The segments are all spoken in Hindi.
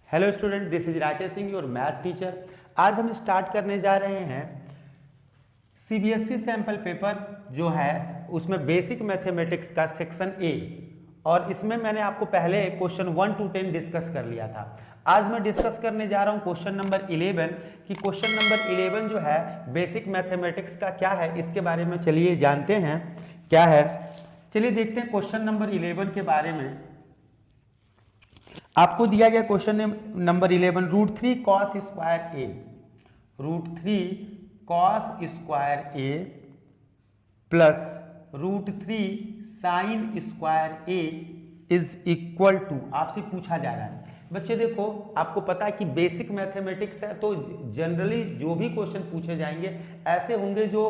Hello student, this is Rakesh Singh, your math teacher. आज हम स्टार्ट करने जा रहे हैं सीबीएसई सैंपल पेपर जो है उसमें बेसिक मैथमेटिक्स का सेक्शन ए। और इसमें मैंने आपको पहले क्वेश्चन 1 to 10 डिस्कस कर लिया था। आज मैं डिस्कस करने जा रहा हूं क्वेश्चन नंबर 11 कि क्वेश्चन नंबर 11 जो है बेसिक मैथमेटिक्स का क्या है, इसके बारे में चलिए जानते हैं क्या है। चलिए देखते हैं क्वेश्चन नंबर 11 के बारे में। आपको दिया गया question number 11, √3 cos square A, √3 cos square A plus √3 sine square A is equal to, आपसे पूछा जा रहा है। बच्चे देखो, आपको पता है कि बेसिक मैथमेटिक्स है तो जनरली जो भी क्वेश्चन पूछे जाएंगे ऐसे होंगे जो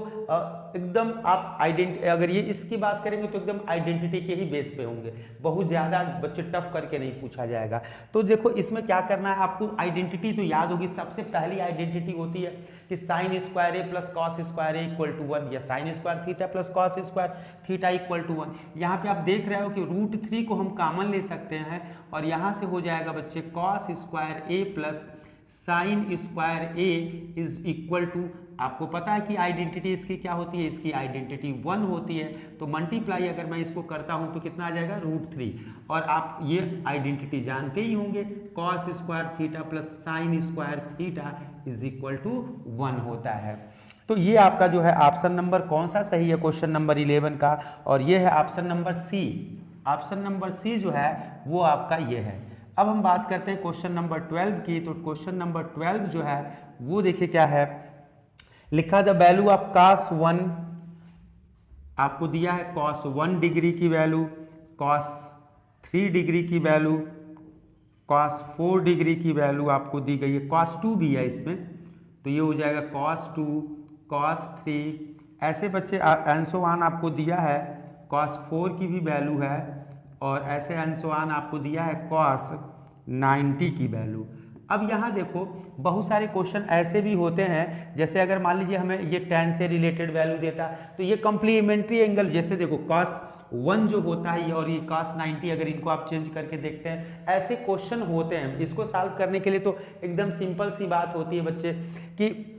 एकदम आप अगर ये इसकी बात करेंगे तो एकदम आइडेंटिटी के ही बेस पे होंगे, बहुत ज़्यादा बच्चे टफ करके नहीं पूछा जाएगा। तो देखो इसमें क्या करना है, आपको आइडेंटिटी तो याद होगी। सबसे पहली आइडेंटिटी होती है कि sine square A plus cos square A equal to 1 या sine square theta plus cos square theta equal to 1। यहाँ पे आप देख रहे हो कि √3 को हम कॉमन ले सकते हैं और यहाँ से हो जाएगा बच्चे cos square A plus sine square A is equal to, आपको पता है कि आइडेंटिटी इसकी क्या होती है, इसकी आइडेंटिटी 1 होती है। तो मल्टीप्लाई अगर मैं इसको करता हूं तो कितना आ जाएगा √3। और आप ये आइडेंटिटी जानते ही होंगे, cos square theta plus sine square theta is equal to 1 होता है। तो ये आपका जो है ऑप्शन नंबर कौन सा सही है क्वेश्चन नंबर 11 का, और ये है option number C. Option number C जो है वो आपका ये है। अब हम बात करते हैं क्वेश्चन नंबर 12 की। तो क्वेश्चन नंबर 12 जो है वो देखिए क्या है, लिखा द वैल्यू ऑफ cos 1, आपको दिया है cos 1 डिग्री की वैल्यू, cos 3 डिग्री की वैल्यू, cos 4 डिग्री की वैल्यू आपको दी गई है, cos 2 भी है इसमें, तो ये हो जाएगा cos 2, cos 3, ऐसे बच्चे एंसोवान आपको दिया है, cos 4 की भी वैल्यू है, और ऐसे एंसोवान आपको दिया है cos 90 की वैल्यू। अब यहाँ देखो बहुत सारे क्वेश्चन ऐसे भी होते हैं, जैसे अगर मान लीजिए हमें ये tan से रिलेटेड वैल्यू देता तो ये कम्प्लीमेंट्री एंगल, जैसे देखो cos 1 जो होता है और ये cos 90, अगर इनको आप चेंज करके देखते हैं, ऐसे क्वेश्चन होते हैं। इसको सॉल्व करने के लिए तो एकदम सिंपल सी बात होती है बच्चे कि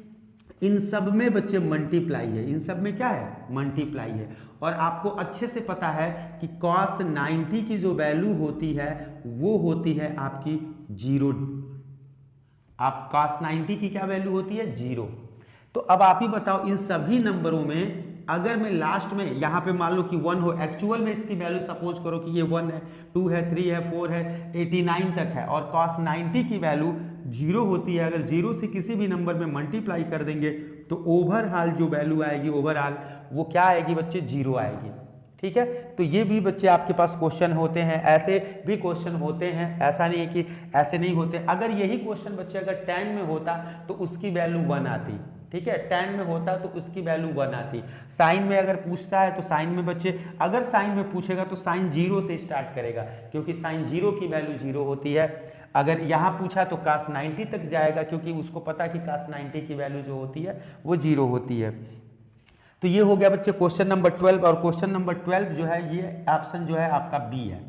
इन सब में बच्चे मल्टीप्लाई है, इन सब में क्या है मल्टीप्लाई है। और आपको अच्छे से पता है कि cos 90 की जो वैल्यू होती है वो होती है आपकी 0। आप cos 90 की क्या वैल्यू होती है 0। तो अब आप ही बताओ इन सभी नंबरों में अगर मैं लास्ट में यहाँ पे मान लो कि 1 हो, एक्चुअल में इसकी वैल्यू सपोज करो कि ये 1 है, 2 है, 3 है, 4 है, 89 तक है, और cos 90 की वैल्यू 0 होती है। अगर 0 से किसी भी नंबर में मल्टीप्लाई कर देंगे तो ओवरऑल जो वैल्यू आएगी, ओवरऑल वो क्या आएगी बच्चे 0 आएगी। ठीक है, तो ये भी बच्चे आपके पास क्वेश्चन होते हैं, ऐसे भी क्वेश्चन होते हैं, ऐसा नहीं है कि ऐसे नहीं होते। अगर यही क्वेश्चन बच्चे अगर tan में होता तो उसकी वैल्यू 1 आती। ठीक है, tan में होता तो उसकी वैल्यू 1 आती। साइन में अगर पूछता है तो साइन में बच्चे अगर साइन में पूछेगा तो साइन 0 से स्टार्ट करेगा, क्योंकि साइन 0 की वैल्यू 0 होती है। अगर यहाँ पूछा तो cos 90 तक जाएगा, क्योंकि उसको पता है कि cos 90 की वैल्यू जो होती है वो 0 होती है। तो ये हो गया बच्चे क्वेश्चन नंबर 12, और क्वेश्चन नंबर 12 जो है ये ऑप्शन जो है आपका बी है।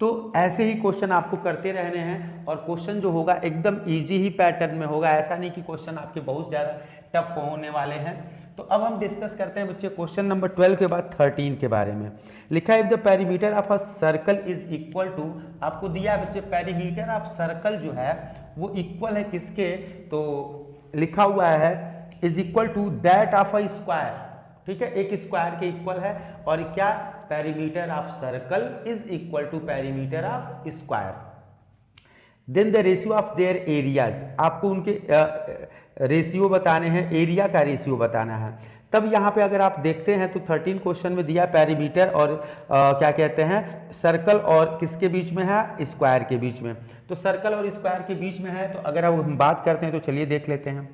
तो ऐसे ही क्वेश्चन आपको करते रहने हैं, और क्वेश्चन जो होगा एकदम इजी ही पैटर्न में होगा, ऐसा नहीं कि क्वेश्चन आपके बहुत ज़्यादा टफ होने वाले हैं। तो अब हम डिस्कस करते हैं बच्चे क्वेश्चन नंबर 12 के बाद 13 के बारे में। लिखा है if the perimeter of a circle is equal to, आपको दिया है बच्चे पेरीमीटर ऑफ सर्कल जो है वो इक्वल है किसके, तो लिखा हुआ है is equal to that of a square. ठीक है, एक स्क्वायर के इक्वल है, और क्या perimeter of circle is equal to perimeter of square. Then the ratio of their areas, आपको उनके रेशियो बताने हैं, एरिया का रेशियो बताना है। तब यहाँ पे अगर आप देखते हैं तो 13 क्वेश्चन में दिया पेरीमीटर और क्या कहते हैं सर्कल और किसके बीच में है, स्क्वायर के बीच में। तो सर्कल और स्क्वायर के बीच में है, तो अगर अब हम बात करते हैं तो चलिए देख लेते हैं।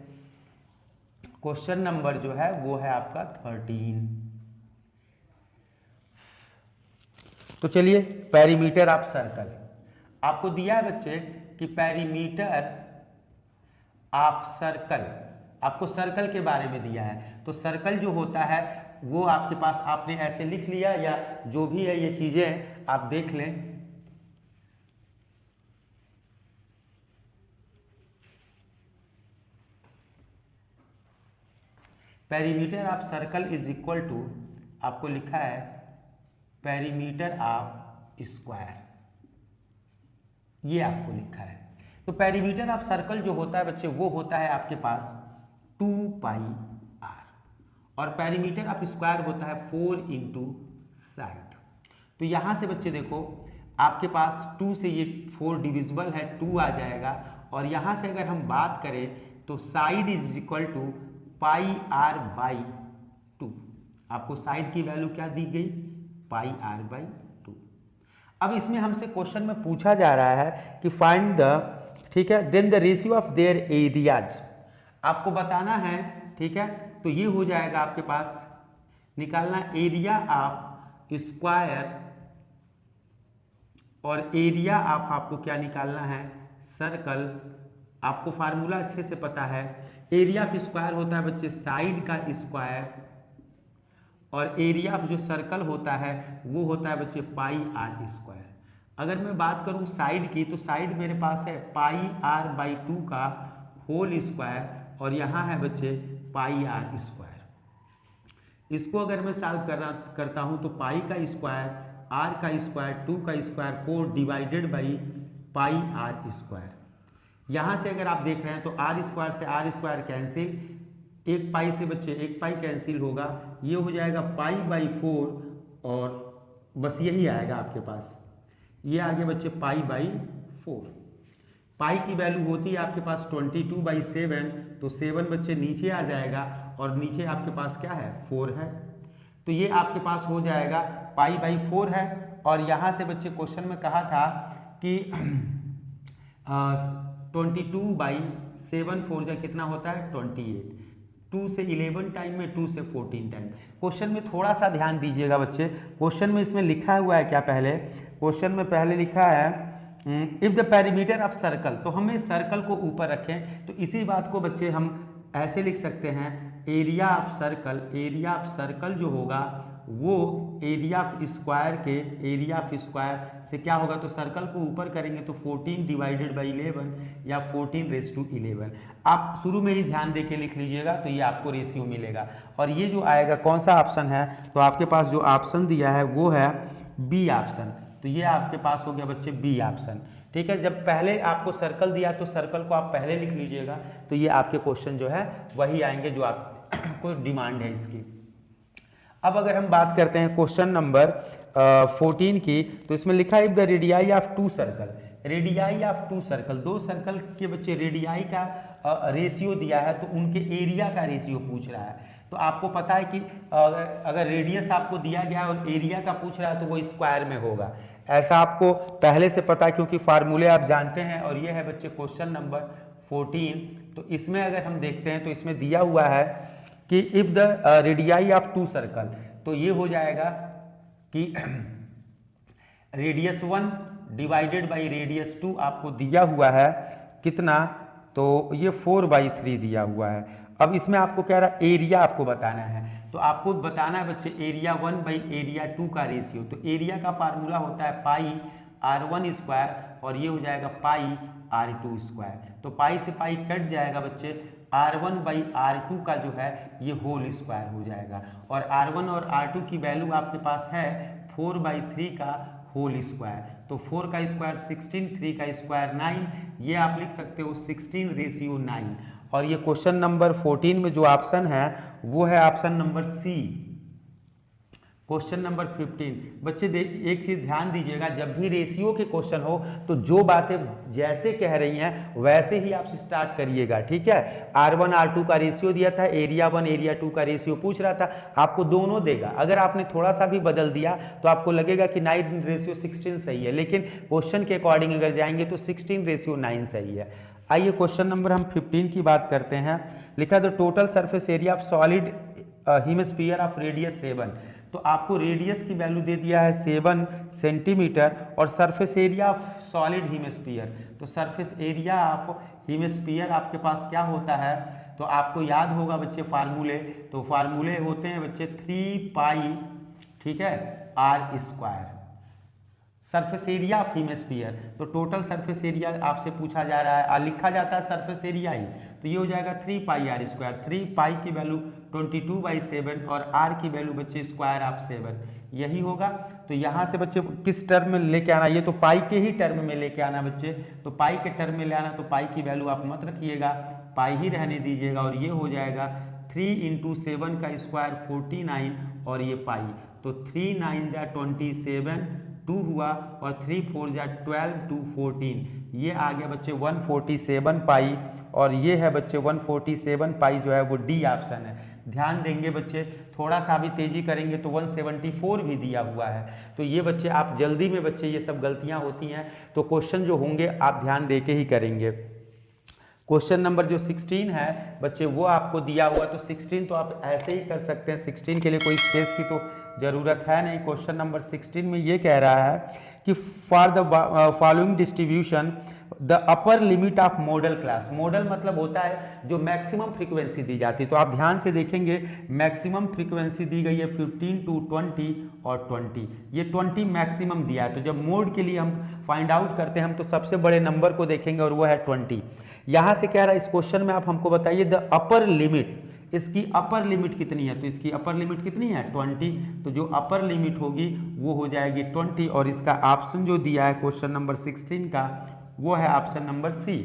क्वेश्चन नंबर जो है वो है आपका 13। तो चलिए पेरीमीटर ऑफ सर्कल आपको दिया है बच्चे कि पेरीमीटर ऑफ सर्कल, आपको सर्कल के बारे में दिया है। तो सर्कल जो होता है वो आपके पास, आपने ऐसे लिख लिया या जो भी है ये चीजें आप देख लें। Perimeter of circle is equal to, आपको लिखा है पेरीमीटर ऑफ स्क्वायर, ये आपको लिखा है। तो पेरीमीटर ऑफ सर्कल जो होता है बच्चे वो होता है आपके पास 2 पाई r, और पेरीमीटर ऑफ स्क्वायर होता है 4 इंटू साइड। तो यहाँ से बच्चे देखो आपके पास 2 से ये 4 डिविजिबल है, 2 आ जाएगा, और यहाँ से अगर हम बात करें तो side is equal to pi r by 2। आपको साइड की वैल्यू क्या दी गई, पाई r बाई 2। अब इसमें हमसे क्वेश्चन में पूछा जा रहा है कि फाइंड द, ठीक है, then the ratio of their areas, आपको बताना है, ठीक है। तो ये हो जाएगा आपके पास निकालना एरिया ऑफ स्क्वायर और एरिया ऑफ, आपको क्या निकालना है, सर्कल। आपको फार्मूला अच्छे से पता है, एरिया ऑफ स्क्वायर होता है बच्चे साइड का स्क्वायर, और एरिया ऑफ जो सर्कल होता है वो होता है बच्चे पाई r स्क्वायर। अगर मैं बात करूं साइड की, तो साइड मेरे पास है पाई r बाई 2 का होल स्क्वायर, और यहाँ है बच्चे पाई r स्क्वायर। इसको अगर मैं सॉल्व करता हूँ तो पाई का स्क्वायर, r का स्क्वायर, 2 का square, 4 divided by pi r square. यहाँ से अगर आप देख रहे हैं तो r स्क्वायर से r स्क्वायर कैंसिल, एक पाई से बच्चे एक पाई कैंसिल होगा, ये हो जाएगा पाई बाई 4, और बस यही आएगा आपके पास, ये आगे बच्चे पाई बाई 4। पाई की वैल्यू होती है आपके पास 22/7, तो 7 बच्चे नीचे आ जाएगा, और नीचे आपके पास क्या है, 4 है। तो ये आपके पास हो जाएगा पाई बाई 4 है। और यहाँ से बच्चे क्वेश्चन में कहा था कि 22/7 4 कितना होता है 28, 2 से 11 टाइम में, 2 से 14 टाइम। क्वेश्चन में थोड़ा सा ध्यान दीजिएगा बच्चे, क्वेश्चन में इसमें लिखा हुआ है क्या, पहले क्वेश्चन में पहले लिखा है if the perimeter of circle, तो हमें सर्कल को ऊपर रखें, तो इसी बात को बच्चे हम ऐसे लिख सकते हैं, area of circle, area of circle जो होगा वो एरिया ऑफ स्क्वायर के, एरिया ऑफ स्क्वायर से क्या होगा, तो सर्कल को ऊपर करेंगे तो 14 डिवाइडेड बाई 11 या 14⁻11। आप शुरू में ही ध्यान दे के लिख लीजिएगा, तो ये आपको रेशियो मिलेगा। और ये जो आएगा कौन सा ऑप्शन है, तो आपके पास जो ऑप्शन दिया है वो है बी ऑप्शन। तो ये आपके पास हो गया बच्चे बी ऑप्शन, ठीक है। जब पहले आपको सर्कल दिया तो सर्कल को आप पहले लिख लीजिएगा, तो ये आपके क्वेश्चन जो है वही आएंगे जो आपको डिमांड है इसकी। अब अगर हम बात करते हैं क्वेश्चन नंबर 14 की, तो इसमें लिखा है if the radii of 2 circle, radii of 2 circle, 2 circle के बच्चे रेडियाई का रेशियो दिया है, तो उनके एरिया का रेशियो पूछ रहा है। तो आपको पता है कि अगर रेडियस आपको दिया गया और एरिया का पूछ रहा है तो वो स्क्वायर में होगा, ऐसा आपको पहले से पता है क्योंकि फार्मूले आप जानते हैं। और ये है बच्चे क्वेश्चन नंबर 14। तो इसमें अगर हम देखते हैं तो इसमें दिया हुआ है कि if the radii of 2 circle, तो ये हो जाएगा कि रेडियस 1 डिवाइडेड बाई रेडियस 2 आपको दिया हुआ है कितना, तो ये 4/3 दिया हुआ है। अब इसमें आपको कह रहा है एरिया आपको बताना है, तो आपको बताना है बच्चे एरिया 1 बाई एरिया 2 का रेशियो। तो एरिया का फार्मूला होता है पाई r1 स्क्वायर, और ये हो जाएगा पाई r2 स्क्वायर। तो पाई से पाई कट जाएगा बच्चे, r1 बाई r2 का जो है ये होल स्क्वायर हो जाएगा, और r1 और r2 की वैल्यू आपके पास है 4/3 का होल स्क्वायर। तो 4 का स्क्वायर 16, 3 का स्क्वायर 9, ये आप लिख सकते हो 16:9। और ये क्वेश्चन नंबर 14 में जो ऑप्शन है वो है option number C. Question number 15 बच्चे एक चीज ध्यान दीजिएगा, जब भी रेशियो के क्वेश्चन हो तो जो बातें जैसे कह रही हैं वैसे ही आप स्टार्ट करिएगा, ठीक है। r1 r2 का रेशियो दिया था, एरिया 1 एरिया 2 का रेशियो पूछ रहा था, आपको दोनों देगा। अगर आपने थोड़ा सा भी बदल दिया तो आपको लगेगा कि 9:16 सही है, लेकिन क्वेश्चन के अकॉर्डिंग अगर जाएंगे तो 16:9 सही है। आइए क्वेश्चन नंबर हम 15 की बात करते हैं। लिखा the total surface area of solid hemisphere of radius 7। तो आपको रेडियस की वैल्यू दे दिया है 7 सेंटीमीटर, और surface area of solid hemisphere, तो सरफेस एरिया ऑफ हेमिस्फीयर आपके पास क्या होता है, तो आपको याद होगा बच्चे फार्मूले, तो फार्मूले होते हैं बच्चे 3 पाई, ठीक है, r square. Surface area of hemisphere, तो टोटल सरफेस एरिया आपसे पूछा जा रहा है, लिखा जाता है सरफेस एरिया ही, तो ये हो जाएगा 3 पाई आर स्क्वायर। 3 पाई की वैल्यू 22/7 और आर की वैल्यू बच्चे स्क्वायर ऑफ 7, यही होगा। तो यहाँ से बच्चे किस टर्म में लेके आना, ये तो पाई के ही टर्म में लेके आना बच्चे, तो पाई के टर्म में ले आना, तो पाई की वैल्यू आप मत रखिएगा, पाई ही रहने दीजिएगा, और ये हो जाएगा 3 × 7 का स्क्वायर 49 और ये पाई, तो 3 9 जा 27, 2 हुआ और 3 4 जा 12, 2 14, ये आ गया बच्चे 147 पाई, और ये है बच्चे 147 पाई जो है वो डी ऑप्शन है। ध्यान देंगे बच्चे, थोड़ा सा भी तेजी करेंगे तो 174 भी दिया हुआ है, तो ये बच्चे आप जल्दी में बच्चे ये सब गलतियां होती हैं, तो क्वेश्चन जो होंगे आप ध्यान दे के ही करेंगे। क्वेश्चन नंबर जो 16 है बच्चे वो आपको दिया हुआ, तो 16 तो आप ऐसे ही कर सकते हैं, 16 के लिए कोई स्पेस की तो ज़रूरत है नहीं। क्वेश्चन नंबर 16 में ये कह रहा है कि for the following distribution the upper limit of model class, model मतलब होता है जो मैक्सिमम फ्रीक्वेंसी दी जाती है, तो आप ध्यान से देखेंगे मैक्सिमम फ्रीक्वेंसी दी गई है 15 to 20 और 20, ये 20 मैक्सिमम दिया है, तो जब मोड के लिए हम फाइंड आउट करते हैं हम तो सबसे बड़े नंबर को देखेंगे और वो है 20। यहाँ से कह रहा है इस क्वेश्चन में आप हमको बताइए द अपर लिमिट, इसकी अपर लिमिट कितनी है, तो इसकी अपर लिमिट कितनी है 20, तो जो अपर लिमिट होगी वो हो जाएगी 20, और इसका ऑप्शन जो दिया है क्वेश्चन नंबर 16 का वो है ऑप्शन नंबर सी,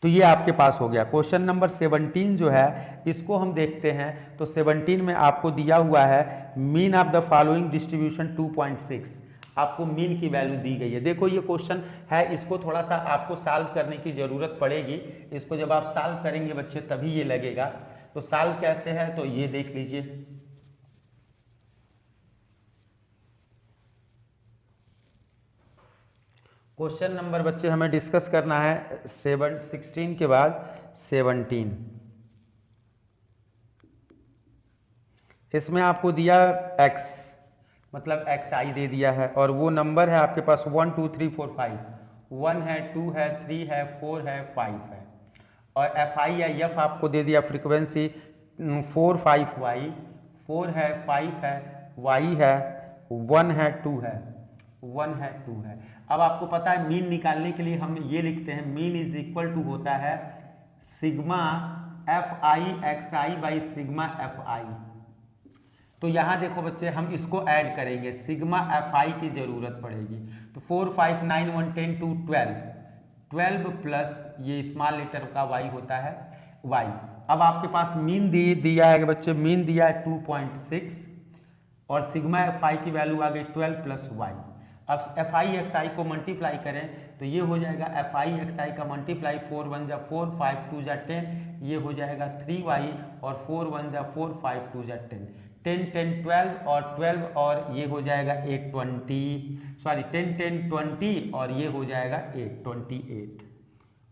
तो ये आपके पास हो गया। क्वेश्चन नंबर 17 जो है इसको हम देखते हैं, तो 17 में आपको दिया हुआ है mean of the following distribution 2.6, आपको मीन की वैल्यू दी गई है। देखो ये क्वेश्चन है, इसको थोड़ा सा आपको सॉल्व करने की ज़रूरत पड़ेगी, इसको जब आप सॉल्व करेंगे बच्चे तभी ये लगेगा, तो सॉल्व कैसे है तो ये देख लीजिए। क्वेश्चन नंबर बच्चे हमें डिस्कस करना है 16 के बाद 17, इसमें आपको दिया x मतलब xi दे दिया है, और वो नंबर है आपके पास 1 2 3 4 5, 1 है 2 है 3 है 4 है 5 है, और fi या f आपको दे दिया फ्रीक्वेंसी 4 5 y, 4 है 5 है y है 1 है 2 है 1 है 2 है। अब आपको पता है मीन निकालने के लिए हम ये लिखते हैं मीन इज इक्वल टू होता है sigma fi xi by sigma fi, तो यहाँ देखो बच्चे हम इसको ऐड करेंगे, सिग्मा fi की जरूरत पड़ेगी, तो 4 5 9 1 10 2 12, 12 प्लस ये स्मॉल लेटर का y होता है y। अब आपके पास मीन दिया है बच्चे, मीन दिया है 2.6 और सिग्मा fi की वैल्यू आ गई 12 प्लस y। अब fi xi को मल्टीप्लाई करें तो ये हो जाएगा fi xi का मल्टीप्लाई 4 1 जा 4 5 2 जा 10, ये हो जाएगा 3y, और 4 1 जा 4 5 2 जा 10, 10 10 12 और 12 और ये हो जाएगा 8 20, सॉरी 10 10 20 और ये हो जाएगा 8 28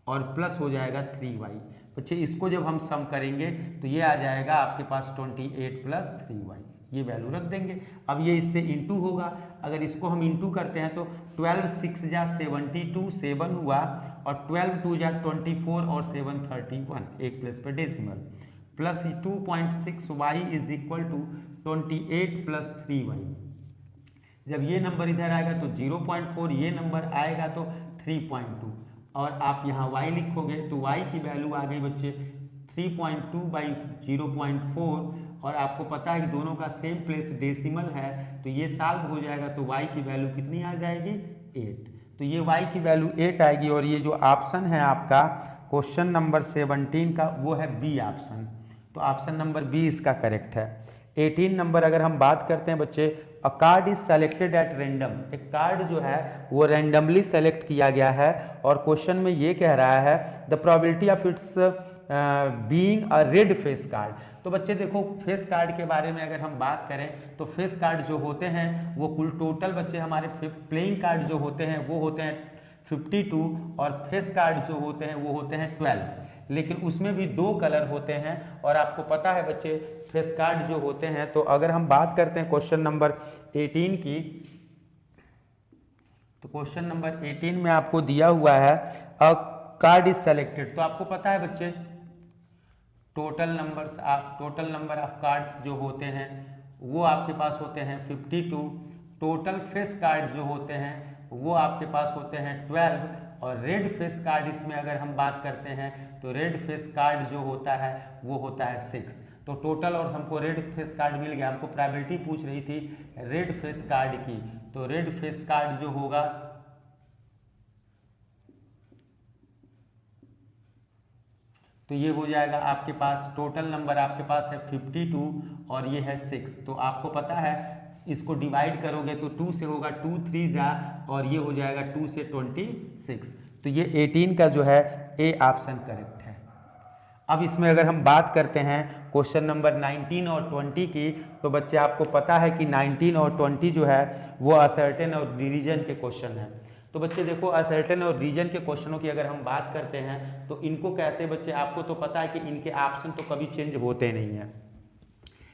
और प्लस हो जाएगा 3y। बच्चे इसको जब हम सम करेंगे तो ये आ जाएगा आपके पास 28 प्लस 3y, ये वैल्यू रख देंगे। अब ये इससे इंटू होगा, अगर इसको हम इंटू करते हैं तो 12 6 जा 72 7 हुआ, और 12 2 जा 24 और 7 31, एक प्लेस पर decimal, plus 2.6y is equal to 28 plus 3y। जब ये नंबर इधर आएगा तो 0.4, ये नंबर आएगा तो 3.2, और आप यहाँ y लिखोगे तो y की वैल्यू आ गई बच्चे 3.2 बाई 0.4, और आपको पता है कि दोनों का सेम प्लेस डेसिमल है, तो ये सॉल्व हो जाएगा, तो y की वैल्यू कितनी आ जाएगी 8, तो ये y की वैल्यू 8 आएगी, और ये जो ऑप्शन है आपका क्वेश्चन नंबर 17 का वो है बी ऑप्शन, तो ऑप्शन नंबर बी इसका करेक्ट है। 18 नंबर अगर हम बात करते हैं बच्चे, अ card is selected at random, एक कार्ड जो है वो रैंडमली सेलेक्ट किया गया है, और क्वेश्चन में ये कह रहा है the probability of its being a red face card. तो बच्चे देखो फेस कार्ड के बारे में अगर हम बात करें तो फेस कार्ड जो होते हैं वो कुल टोटल बच्चे हमारे प्लेइंग कार्ड जो होते हैं वो होते हैं 52, और फेस कार्ड जो होते हैं वो होते हैं 12, लेकिन उसमें भी 2 कलर होते हैं, और आपको पता है बच्चे फेस कार्ड जो होते हैं, तो अगर हम बात करते हैं क्वेश्चन नंबर 18 की, तो क्वेश्चन नंबर 18 में आपको दिया हुआ है अ कार्ड इज सेलेक्टेड, तो आपको पता है बच्चे टोटल नंबर ऑफ कार्ड्स जो होते हैं वो आपके पास होते हैं 52, टोटल फेस कार्ड जो होते हैं वो आपके पास होते हैं 12 और रेड फेस कार्ड इसमें अगर हम बात करते हैं तो रेड फेस कार्ड जो होता है वो होता है 6। तो टोटल और हमको रेड फेस कार्ड मिल गया। हमको प्रोबेबिलिटी पूछ रही थी रेड फेस कार्ड की, तो रेड फेस कार्ड जो होगा तो ये हो जाएगा आपके पास टोटल नंबर आपके पास है 52 और ये है 6। तो आपको पता है इसको डिवाइड करोगे तो 2 से होगा 2 3 जा और ये हो जाएगा 2 से 26। तो ये 18 का जो है ए ऑप्शन करेक्ट है। अब इसमें अगर हम बात करते हैं क्वेश्चन नंबर 19 और 20 की, तो बच्चे आपको पता है कि 19 और 20 जो है वो असर्टेन और रीजन के क्वेश्चन है। तो बच्चे देखो असर्टेन और रीजन के क्वेश्चनों की अगर हम बात करते हैं तो इनको कैसे बच्चे, आपको तो पता है कि इनके ऑप्शन तो कभी चेंज होते नहीं हैं।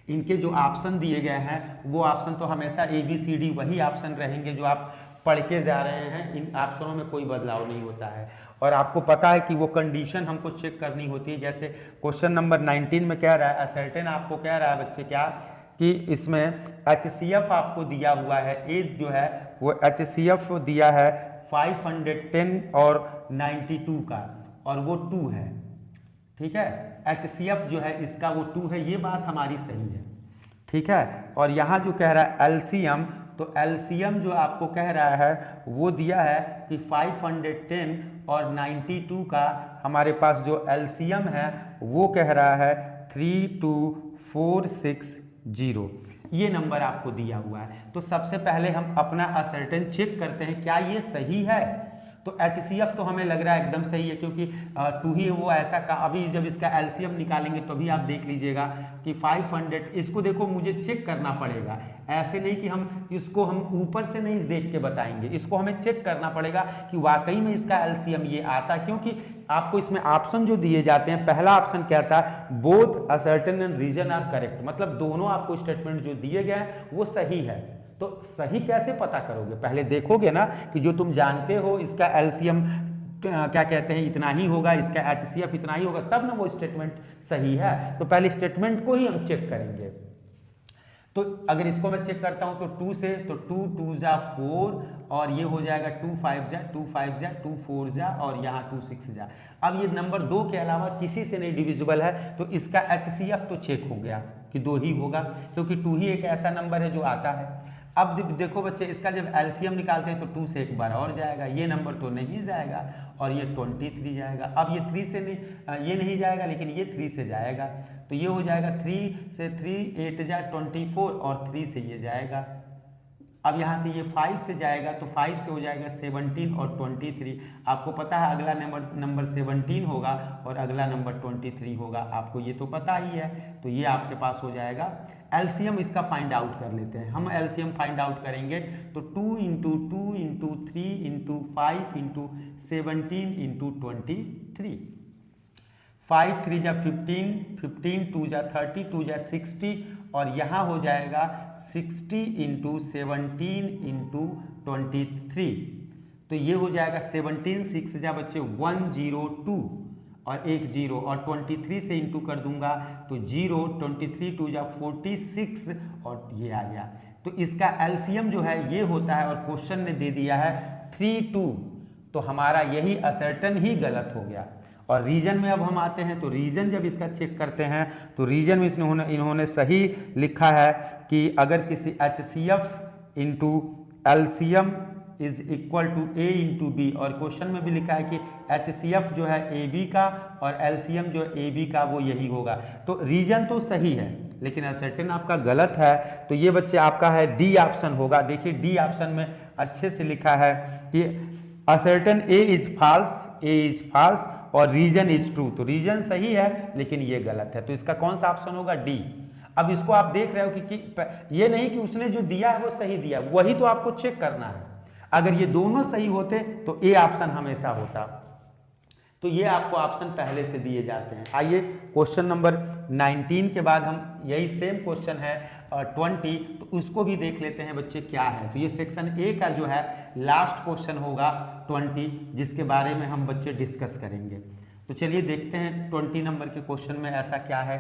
इनके जो ऑप्शन दिए गए हैं वो ऑप्शन तो हमेशा ABCD वही ऑप्शन रहेंगे जो आप पढ़ के जा रहे हैं। इन ऑप्शनों में कोई बदलाव नहीं होता है। और आपको पता है कि वो कंडीशन हमको चेक करनी होती है। जैसे क्वेश्चन नंबर 19 में कह रहा है असर्टेन, आपको कह रहा है बच्चे क्या कि इसमें HCF आपको दिया हुआ है, एज जो है वो HCF दिया है 510 और 92 का और वो 2 है। ठीक है, HCF जो है इसका वो 2 है, ये बात हमारी सही है। ठीक है, और यहाँ जो कह रहा है LCM, तो LCM जो आपको कह रहा है वो दिया है कि 510 और 92 का हमारे पास जो LCM है वो कह रहा है 32460। ये नंबर आपको दिया हुआ है। तो सबसे पहले हम अपना असर्टेन चेक करते हैं क्या ये सही है। तो HCF तो हमें लग रहा है एकदम सही है क्योंकि 2 ही वो ऐसा का। अभी जब इसका LCM निकालेंगे तो भी आप देख लीजिएगा कि 500, इसको देखो मुझे चेक करना पड़ेगा। ऐसे नहीं कि हम इसको हम ऊपर से नहीं देख के बताएंगे, इसको हमें चेक करना पड़ेगा कि वाकई में इसका LCM ये आता, क्योंकि आपको इसमें ऑप्शन जो दिए जाते हैं, पहला ऑप्शन क्या था, both assertion and reason are correct, मतलब दोनों आपको स्टेटमेंट जो दिए गए हैं वो सही है। तो सही कैसे पता करोगे, पहले देखोगे ना कि जो तुम जानते हो इसका LCM क्या कहते हैं इतना ही होगा, इसका HCF इतना ही होगा, तब ना वो स्टेटमेंट सही है। तो पहले स्टेटमेंट को ही हम चेक करेंगे। तो अगर इसको मैं चेक करता हूं तो 2 से, तो 2 2 जा 4 और ये हो जाएगा 2 5 जा 2 5 जा 2 4 जा और यहाँ 2 6 जा। अब ये नंबर 2 के अलावा किसी से नहीं डिविजिबल है, तो इसका HCF तो चेक हो गया कि 2 ही होगा, क्योंकि 2 ही एक ऐसा नंबर है जो आता है। अब देखो बच्चे इसका जब LCM निकालते हैं तो 2 से एक बार और जाएगा, ये नंबर तो नहीं जाएगा और ये 23 जाएगा। अब ये 3 से नहीं, ये नहीं जाएगा लेकिन ये 3 से जाएगा, तो ये हो जाएगा 3 से 3 8 जा 24 और 3 से ये जाएगा। अब यहाँ से ये 5 से जाएगा तो 5 से हो जाएगा 17 और 23। आपको पता है अगला नंबर 17 होगा और अगला नंबर 23 होगा, आपको ये तो पता ही है। तो ये आपके पास हो जाएगा। LCM इसका फाइंड आउट कर लेते हैं हम। LCM फाइंड आउट करेंगे तो 2 × 2 × 3 × 5 × 17 × 23। 5 3 जा 15, 15 2 जा 30, 2 जा 60 और यहाँ हो जाएगा 60 × 17 × 23। तो ये हो जाएगा 17 6 जा बच्चे 102 और 1 0 और 23 से इंटू कर दूंगा तो 0, 23 2 जा 46 और ये आ गया। तो इसका LCM जो है ये होता है और क्वेश्चन ने दे दिया है 32। तो हमारा यही असर्टेन ही गलत हो गया। और रीजन में अब हम आते हैं तो रीजन जब इसका चेक करते हैं तो रीजन में इन्होंने सही लिखा है कि अगर किसी HCF × LCM is equal to A × B, और क्वेश्चन में भी लिखा है कि HCF जो है AB का और LCM जो है AB का वो यही होगा। तो रीजन तो सही है लेकिन असर्टेन आपका गलत है। तो ये बच्चे आपका है D ऑप्शन होगा। देखिए D ऑप्शन में अच्छे से लिखा है कि असर्टेन A इज फॉल्स और रीजन इज ट्रू। तो रीजन सही है लेकिन ये गलत है। तो इसका कौन सा ऑप्शन होगा, D। अब इसको आप देख रहे हो कि ये नहीं कि उसने जो दिया है वो सही दिया, वही तो आपको चेक करना है। अगर ये दोनों सही होते तो A ऑप्शन हमेशा होता। तो ये आपको ऑप्शन पहले से दिए जाते हैं। आइए क्वेश्चन नंबर 19 के बाद हम यही सेम क्वेश्चन है 20, तो उसको भी देख लेते हैं बच्चे क्या है। तो ये सेक्शन A का जो है लास्ट क्वेश्चन होगा 20, जिसके बारे में हम बच्चे डिस्कस करेंगे। तो चलिए देखते हैं 20 नंबर के क्वेश्चन में ऐसा क्या है।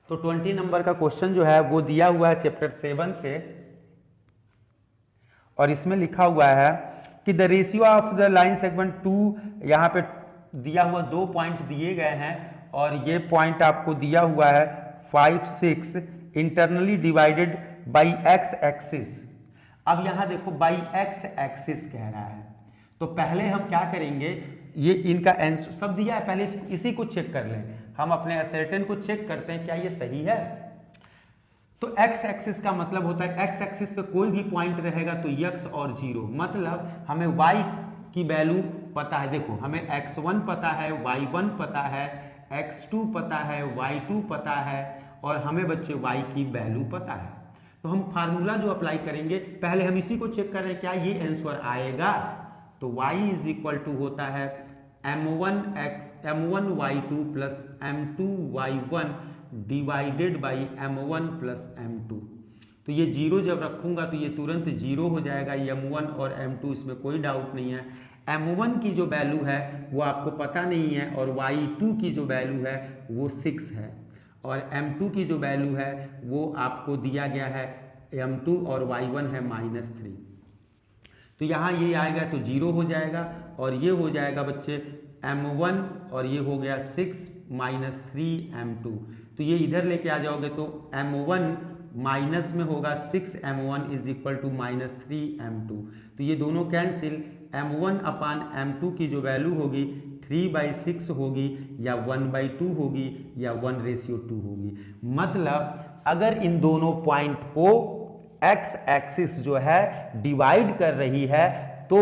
तो 20 नंबर का क्वेश्चन जो है वो दिया हुआ है चैप्टर 7 से। और इसमें लिखा हुआ है कि the ratio of the line segment 2, यहाँ पे दिया हुआ 2 पॉइंट दिए गए हैं और ये पॉइंट आपको दिया हुआ है 5, 6 internally divided by x axis. अब यहाँ देखो बाई एक्स एक्सिस कह रहा है, तो पहले हम क्या करेंगे, ये इनका आंसर सब दिया है, पहले इसी को चेक कर लें। हम अपने असर्टेन को चेक करते हैं क्या ये सही है। तो एक्स एक्सिस का मतलब होता है एक्स एक्सिस पे कोई भी पॉइंट रहेगा तो x और 0, मतलब हमें y की वैल्यू पता है। देखो हमें x1 पता है, y1 पता है, x2 पता है, y2 पता है और हमें बच्चे y की वैल्यू पता है। तो हम फार्मूला जो अप्लाई करेंगे, पहले हम इसी को चेक कर रहे हैं क्या ये आंसर आएगा। तो y इज इक्वल टू होता है m1y2 plus m2y1 divided by m1 plus m2। तो ये 0 जब रखूंगा तो ये तुरंत 0 हो जाएगा, m1 और m2 इसमें कोई डाउट नहीं है। m1 की जो वैल्यू है वो आपको पता नहीं है और y2 की जो वैल्यू है वो 6 है और m2 की जो वैल्यू है वो आपको दिया गया है m2 और y1 है -3। तो यहाँ ये आएगा तो 0 हो जाएगा और ये हो जाएगा बच्चे m1 और ये हो गया 6 -3 m2। तो ये इधर लेके आ जाओगे तो m1 माइनस में होगा 6 m1 is equal to -3 m2। तो ये दोनों कैंसिल, m1 अपान m2 की जो वैल्यू होगी 3/6 होगी या 1/2 होगी या 1:2 होगी। मतलब अगर इन दोनों पॉइंट को एक्स एक्सिस जो है डिवाइड कर रही है तो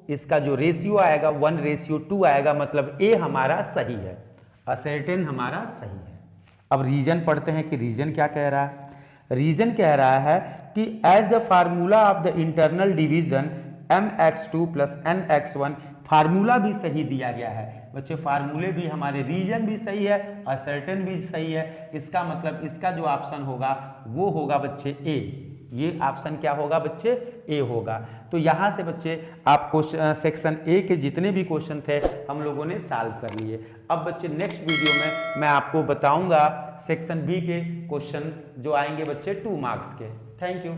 इसका जो रेशियो आएगा 1:2 आएगा, मतलब ए हमारा सही है, असर्टेन हमारा सही है। अब रीजन पढ़ते हैं कि रीजन क्या कह रहा है। रीजन कह रहा है कि as the formula of the internal division mx2 plus nx1, formula भी सही दिया गया है बच्चे, फार्मूले भी हमारे, रीजन भी सही है, असर्टेन भी सही है। इसका मतलब इसका जो ऑप्शन होगा वो होगा बच्चे ए। ये ऑप्शन क्या होगा बच्चे, ए होगा। तो यहाँ से बच्चे आप सेक्शन ए के जितने भी क्वेश्चन थे हम लोगों ने सॉल्व कर लिए। अब बच्चे नेक्स्ट वीडियो में मैं आपको बताऊंगा सेक्शन बी के क्वेश्चन जो आएंगे बच्चे 2 मार्क्स के। Thank you.